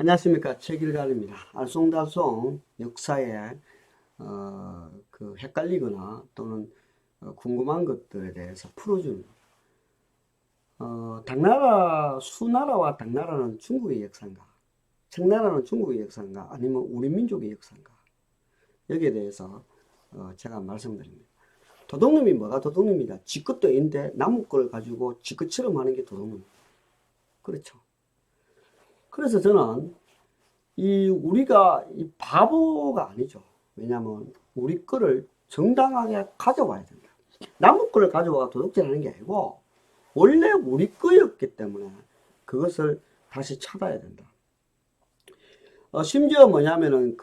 안녕하십니까. 최길관입니다. 알쏭달쏭 역사에 헷갈리거나 또는 궁금한 것들에 대해서 풀어주는 당나라, 수나라와 당나라는 중국의 역사인가, 청나라는 중국의 역사인가, 아니면 우리 민족의 역사인가, 여기에 대해서 제가 말씀드립니다. 도둑놈이 뭐가 도둑놈이다? 지 것도 있는데 남의 걸 가지고 지 것처럼 하는 게 도둑놈입니다. 그렇죠. 그래서 저는 우리가 바보가 아니죠. 왜냐하면 우리 거를 정당하게 가져와야 된다. 남의 거를 가져와 도둑질 하는 게 아니고 원래 우리 거였기 때문에 그것을 다시 찾아야 된다. 심지어 뭐냐면은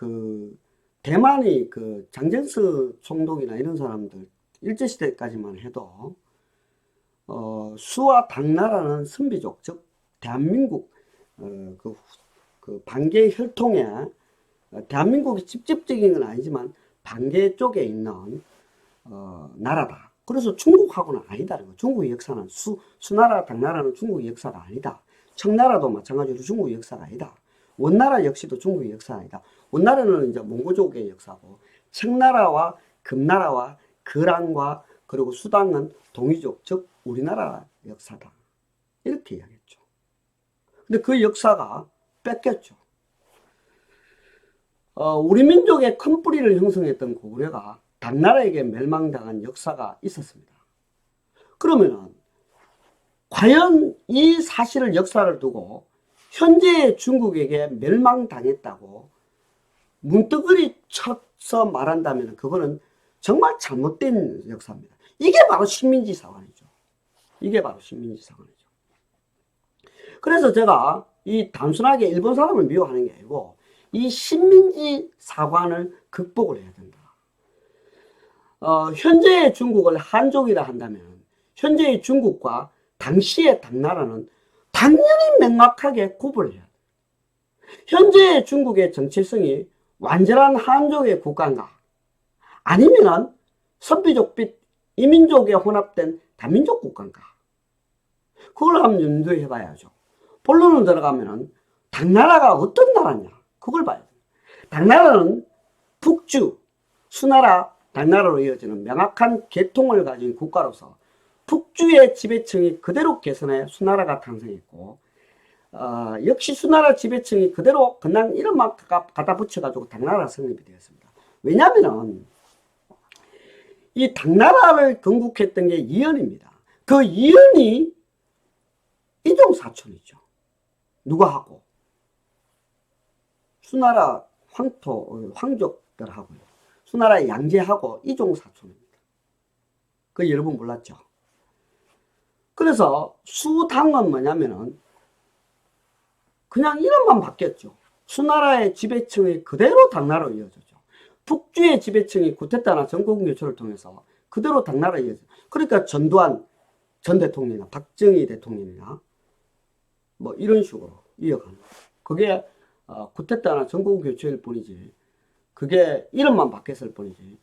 대만이 장정스 총독이나 이런 사람들 일제시대까지만 해도 수와 당나라는 선비족, 즉 대한민국 반개 혈통에 대한민국이 직접적인 건 아니지만 반개 쪽에 있는 나라다. 그래서 중국하고는 아니다는 거. 중국의 역사는 수나라, 당나라는 중국의 역사가 아니다. 청나라도 마찬가지로 중국의 역사가 아니다. 원나라 역시도 중국의 역사가 아니다. 원나라는 이제 몽고족의 역사고, 청나라와 금나라와 거란과 그리고 수당은 동이족, 즉 우리나라 역사다. 이렇게 이야기했죠. 근데 그 역사가 뺏겼죠. 우리 민족의 큰 뿌리를 형성했던 고구려가 당나라에게 멸망당한 역사가 있었습니다. 그러면은 과연 이 사실을 역사를 두고 현재의 중국에게 멸망당했다고 문득거리 쳐서 말한다면 그거는 정말 잘못된 역사입니다. 이게 바로 식민지 사관이죠. 이게 바로 식민지 사관이죠. 그래서 제가 단순하게 일본 사람을 미워하는 게 아니고 이 식민지 사관을 극복을 해야 된다. 현재의 중국을 한족이라 한다면 현재의 중국과 당시의 당나라는 당연히 명확하게 구분을 해야 돼요. 현재의 중국의 정체성이 완전한 한족의 국가인가, 아니면은 선비족 및 이민족에 혼합된 다민족 국가인가, 그걸 한번 염두해 봐야죠. 본론으로 들어가면은 당나라가 어떤 나라냐, 그걸 봐야 돼요. 당나라는 북주, 수나라, 당나라로 이어지는 명확한 계통을 가진 국가로서 북주의 지배층이 그대로 개선해 수나라가 탄생했고, 역시 수나라 지배층이 그대로 그냥 이름만 갖다 붙여가지고 당나라가 성립이 되었습니다. 왜냐하면 이 당나라를 건국했던 게 이연입니다. 그 이연이 이종사촌이죠. 누가 하고? 수나라 황족들하고요. 수나라 양제하고 이종사촌입니다. 그 여러분 몰랐죠? 그래서 수당은 뭐냐면은 그냥 이름만 바뀌었죠. 수나라의 지배층이 그대로 당나라로 이어졌죠. 북주의 지배층이 쿠데타나 전국교체를 통해서 그대로 당나라로 이어졌죠. 그러니까 전두환 전 대통령이나 박정희 대통령이나 뭐 이런 식으로 이어가는 거예요. 그게 쿠데타나 전국교체일 뿐이지, 그게 이름만 바뀌었을 뿐이지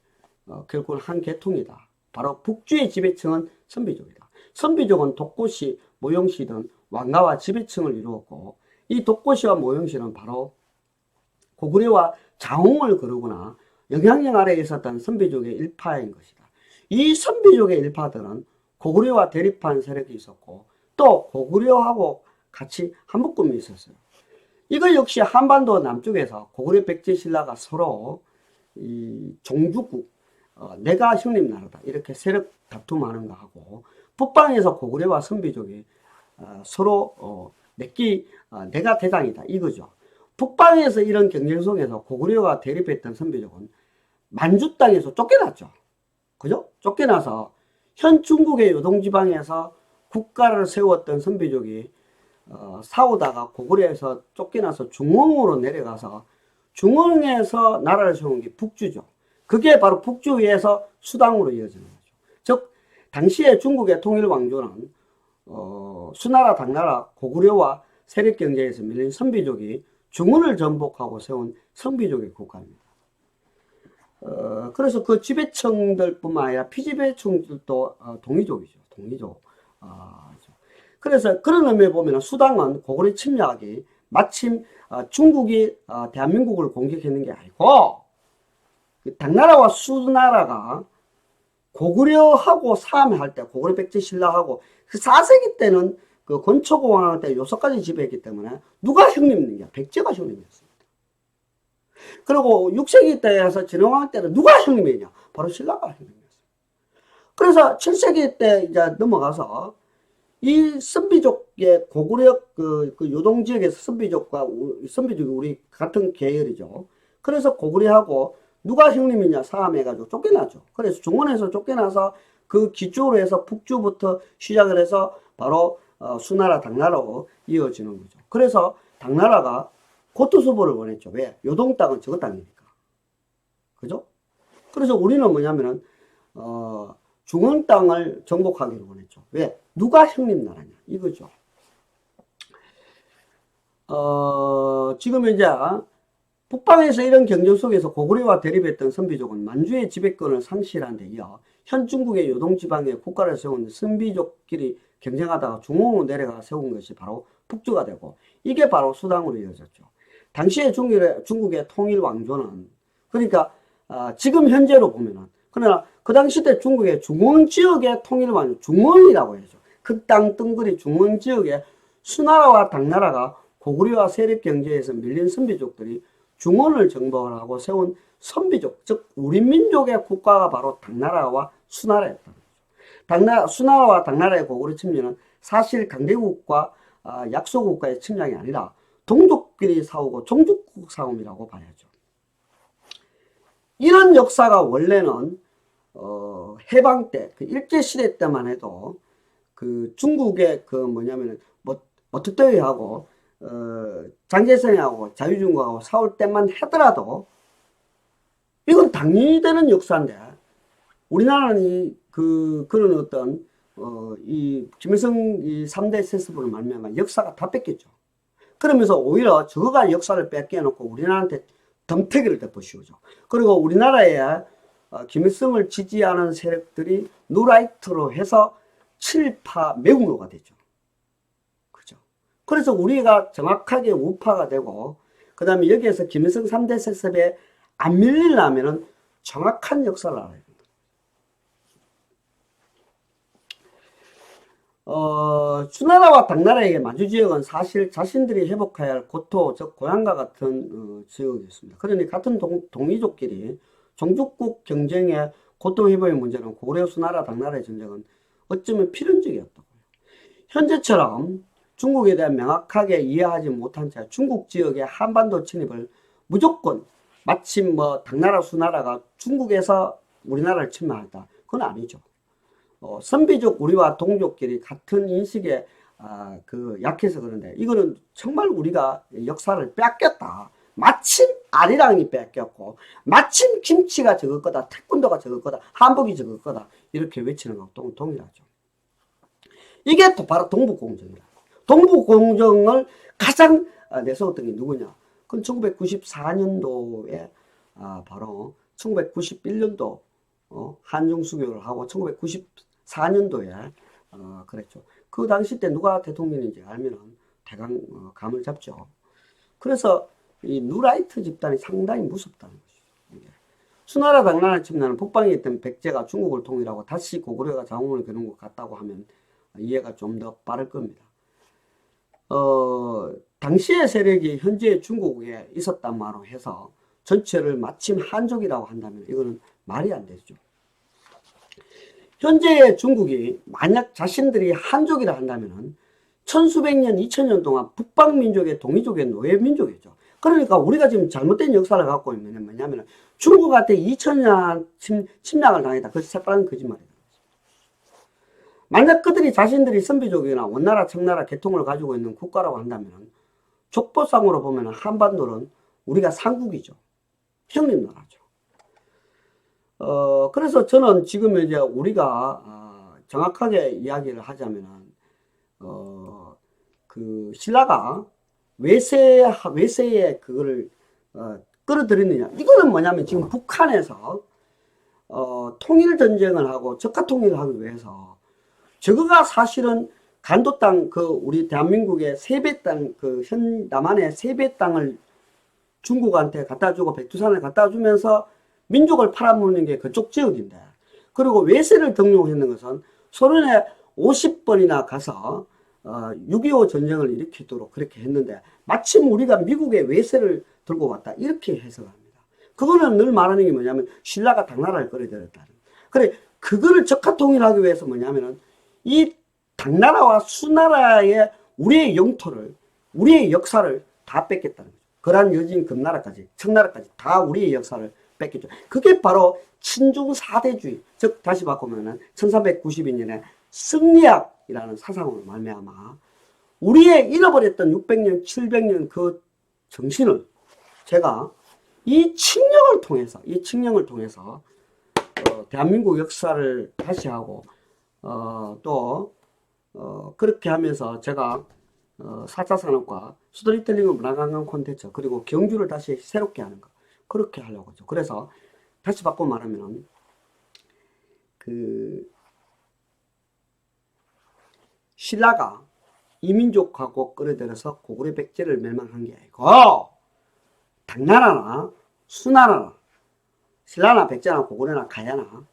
결국은 한 계통이다. 바로 북주의 지배층은 선비족이다. 선비족은 독고시, 모용시 등 왕가와 지배층을 이루었고, 이 독고시와 모용시는 바로 고구려와 장홍을 거르거나 영향력 아래에 있었던 선비족의 일파인 것이다. 이 선비족의 일파들은 고구려와 대립한 세력이 있었고, 또 고구려하고 같이 한묶음이 있었어요. 이거 역시 한반도 남쪽에서 고구려 백제 신라가 서로 이 종주국, 내가 형님 나라다 이렇게 세력 다툼하는 거 하고, 북방에서 고구려와 선비족이 서로 내가 대장이다 이거죠. 북방에서 이런 경쟁 속에서 고구려와 대립했던 선비족은 만주 땅에서 쫓겨났죠. 그죠? 쫓겨나서 현 중국의 요동지방에서 국가를 세웠던 선비족이 싸우다가 고구려에서 쫓겨나서 중흥으로 내려가서 중흥에서 나라를 세운 게 북주죠. 그게 바로 북주 위에서 수당으로 이어지는 거죠. 즉 당시에 중국의 통일 왕조는 수나라, 당나라, 고구려와 세력 경쟁에서 밀린 선비족이 중흥을 전복하고 세운 선비족의 국가입니다. 그래서 그 지배층들뿐만 아니라 피지배층들도 동이족이죠. 동이족. 그래서 그런 의미에 보면 수당은 고구려 침략이 마침 중국이 대한민국을 공격했는 게 아니고 당나라와 수나라가 고구려하고 싸움할 때 고구려 백제 신라하고 그 4세기 때는 그 건초공황 때 요서까지 지배했기 때문에 누가 형님이냐? 백제가 형님이었습니다. 그리고 6세기 때에서 진흥왕 때는 누가 형님이냐? 바로 신라가 형님이었습니다. 그래서 7세기 때 이제 넘어가서 이 선비족의 고구려 그 요동 지역에서 선비족이 우리 같은 계열이죠. 그래서 고구려하고 누가 형님이냐 싸움해가지고 쫓겨나죠. 그래서 중원에서 쫓겨나서 그 기초로 해서 북주부터 시작을 해서 바로 수나라 당나라로 이어지는 거죠. 그래서 당나라가 고토수보를 원했죠. 왜? 요동 땅은 저거 땅이니까. 그죠? 그래서 우리는 뭐냐면은 중원 땅을 정복하기를 원했죠. 왜? 누가 형님 나라냐 이거죠. 지금 이제 북방에서 이런 경쟁 속에서 고구려와 대립했던 선비족은 만주의 지배권을 상실한 데 이어 현 중국의 요동지방에 국가를 세운 선비족끼리 경쟁하다가 중원으로 내려가 세운 것이 바로 북주가 되고 이게 바로 수당으로 이어졌죠. 당시에 중국의 통일 왕조는 그러니까 지금 현재로 보면은 그러나 그 당시 때 중국의 중원 지역의 통일 왕조 중원이라고 해야죠. 그 땅 덩그리 중원 지역에 수나라와 당나라가 고구려와 세력 경제에서 밀린 선비족들이 중원을 정복을 하고 세운 선비족, 즉 우리 민족의 국가가 바로 당나라와 수나라였다. 수나라와 당나라의 고구려 침략은 사실 강대국과 약소국가의 침략이 아니라 동족끼리 싸우고 종족국 싸움이라고 봐야죠. 이런 역사가 원래는 해방 때, 그 일제시대 때만 해도 그 중국의 그 뭐냐면은 머투더이하고 장제성하고 자유중국하고 싸울 때만 하더라도 이건 당연히 되는 역사인데 우리나라는 그런 어떤 이 김일성 이 3대 세습으로 말미암아 역사가 다 뺏겼죠. 그러면서 오히려 저거가 역사를 뺏겨놓고 우리나라한테 덤태기를 덮어씌우죠. 그리고 우리나라에 김일성을 지지하는 세력들이 누라이트로 해서 칠파 매국노가 되죠. 그죠? 그래서 우리가 정확하게 우파가 되고 그 다음에 여기에서 김일성 3대 세습에 안 밀리려면은 정확한 역사를 알아야 됩니다. 수나라와 당나라의 만주지역은 사실 자신들이 회복해야 할 고토, 즉 고향과 같은 지역이었습니다. 그러니 같은 동이족끼리 종족국 경쟁의 고통 회복의 문제는 고구려, 수나라, 당나라의 전쟁은 어쩌면 필연적이었다고요. 현재처럼 중국에 대한 명확하게 이해하지 못한 채 중국 지역의 한반도 침입을 무조건 마침 당나라, 수나라가 중국에서 우리나라를 침략했다. 그건 아니죠. 선비족 우리와 동족끼리 같은 인식에 약해서 그런데 이거는 정말 우리가 역사를 뺏겼다. 마침 아리랑이 뺏겼고 마침 김치가 적을 거다. 태권도가 적을 거다. 한복이 적을 거다. 이렇게 외치는 것과 동일하죠. 이게 또 바로 동북공정이다. 동북공정을 가장 내세웠던 게 누구냐? 그건 1994년도에 바로 1991년도 한중수교를 하고 1994년도에 그랬죠. 그 당시 때 누가 대통령인지 알면은 대강 감을 잡죠. 그래서 이 누라이트 집단이 상당히 무섭다는 것이죠. 수나라 당나라 침략은 북방에 있던 백제가 중국을 통일하고 다시 고구려가 자웅을 겨눈 것 같다고 하면 이해가 좀 더 빠를 겁니다. 당시의 세력이 현재 중국에 있었단 말로 해서 전체를 마침 한족이라고 한다면 이거는 말이 안 되죠. 현재의 중국이 만약 자신들이 한족이라 한다면 천수백 년, 2000년 동안 북방민족의 동이족의 노예민족이죠. 그러니까 우리가 지금 잘못된 역사를 갖고 있는 뭐냐면 중국한테 2000년 침략을 당했다. 그 새빨간 거짓말이다. 만약 그들이 자신들이 선비족이나 원나라, 청나라 계통을 가지고 있는 국가라고 한다면 족보상으로 보면 한반도는 우리가 상국이죠. 형님 나라죠. 그래서 저는 지금 이제 우리가 정확하게 이야기를 하자면은 그 신라가 외세의 그거를 끌어들이느냐. 이거는 뭐냐면 지금 북한에서 통일 전쟁을 하고 적화 통일을 하기 위해서 저거가 사실은 간도 땅, 우리 대한민국의 세배 땅, 남한의 세배 땅을 중국한테 갖다 주고 백두산을 갖다 주면서 민족을 팔아먹는 게 그쪽 지역인데, 그리고 외세를 등록했는 것은 소련에 50번이나 가서 6.25 전쟁을 일으키도록 그렇게 했는데, 마침 우리가 미국의 외세를 들고 왔다, 이렇게 해석합니다. 그거는 늘 말하는 게 뭐냐면 신라가 당나라를 끌어들였다는. 그래, 그거를 적화통일하기 위해서 뭐냐면은 이 당나라와 수나라의 우리의 영토를, 우리의 역사를 다 뺏겠다는 거죠. 거란, 여진, 금나라까지, 청나라까지 다 우리의 역사를 뺏겼죠. 그게 바로 친중 4대주의, 즉 다시 바꾸면은 1392년에 승리학이라는 사상으로 말미암아 우리의 잃어버렸던 600년, 700년 그 정신을 제가 이 칙령을 통해서 대한민국 역사를 다시 하고 그렇게 하면서 제가 4차 산업과 스토리텔링 문화관광 콘텐츠, 그리고 경주를 다시 새롭게 하는 거, 그렇게 하려고 하죠. 그래서 다시 바꿔 말하면 신라가 이민족하고 끌어들여서 고구려 백제를 멸망한 게 아니고, 당나라나 수나라나 신라나 백제나 고구려나 가야나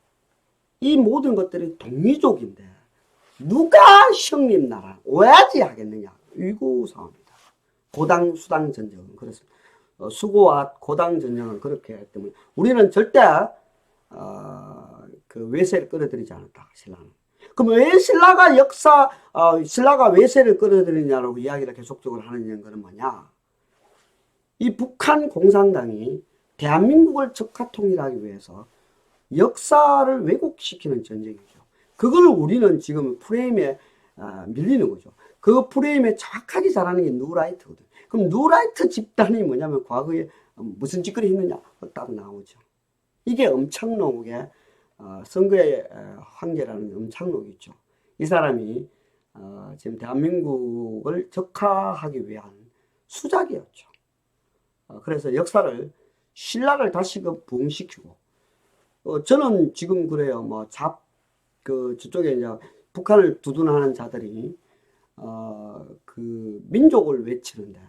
이 모든 것들이 동이족인데 누가 형님 나라 오야지 하겠느냐, 위구 상황입니다. 고당 수당 전쟁은 그렇습니다. 수고와 고당 전쟁은 그렇게 하기 때문에 우리는 절대 그 외세를 끌어들이지 않았다, 신라는. 그럼 왜 신라가 외세를 끌어들이냐라고 이야기를 계속적으로 하는 것은 뭐냐? 이 북한 공산당이 대한민국을 적화통일하기 위해서 역사를 왜곡시키는 전쟁이죠. 그걸 우리는 지금 프레임에 밀리는 거죠. 그 프레임에 정확하게 잘하는 게 누라이트거든. 그럼 누라이트 집단이 뭐냐면 과거에 무슨 짓거리 했느냐 딱 나오죠. 이게 엄창록의 선거의 황제라는 엄창록이 있죠. 이 사람이 지금 대한민국을 적화하기 위한 수작이었죠. 그래서 역사를, 신라를 다시금 부흥시키고, 저는 지금 그래요. 저쪽에 이제 북한을 두둔하는 자들이, 민족을 외치는데,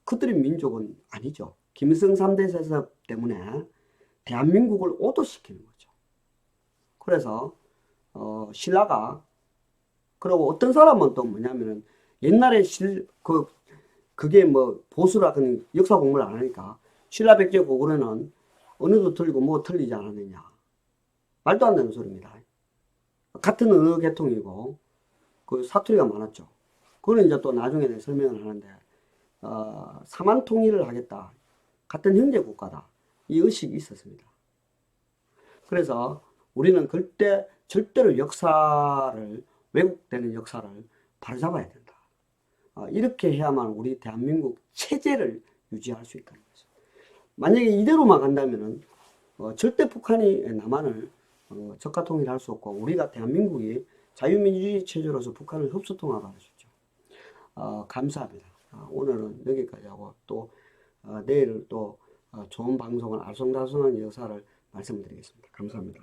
그들의 민족은 아니죠. 김일성 3대 세습 때문에 대한민국을 오도시키는 거죠. 그래서, 신라가, 그리고 어떤 사람은 또 뭐냐면은, 옛날에 그게 뭐 보수라 그런 역사 공부를 안 하니까 신라 백제 고구려는 언어도 틀리고 뭐 틀리지 않았느냐, 말도 안 되는 소리입니다. 같은 언어 계통이고 그 사투리가 많았죠. 그거는 이제 또 나중에 설명을 하는데 사만 통일을 하겠다, 같은 형제 국가다, 이 의식이 있었습니다. 그래서 우리는 그때 절대로 역사를, 왜곡되는 역사를 바로잡아야 된다. 이렇게 해야만 우리 대한민국 체제를 유지할 수 있다는 거죠. 만약에 이대로만 간다면은 절대 북한이 남한을 적화통일할 수 없고, 우리가 대한민국이 자유민주주의 체제로서 북한을 흡수통합할 수 있죠. 감사합니다. 오늘은 여기까지 하고 또 내일 또 좋은 방송을 알쏭달쏭한 역사를 말씀드리겠습니다. 감사합니다.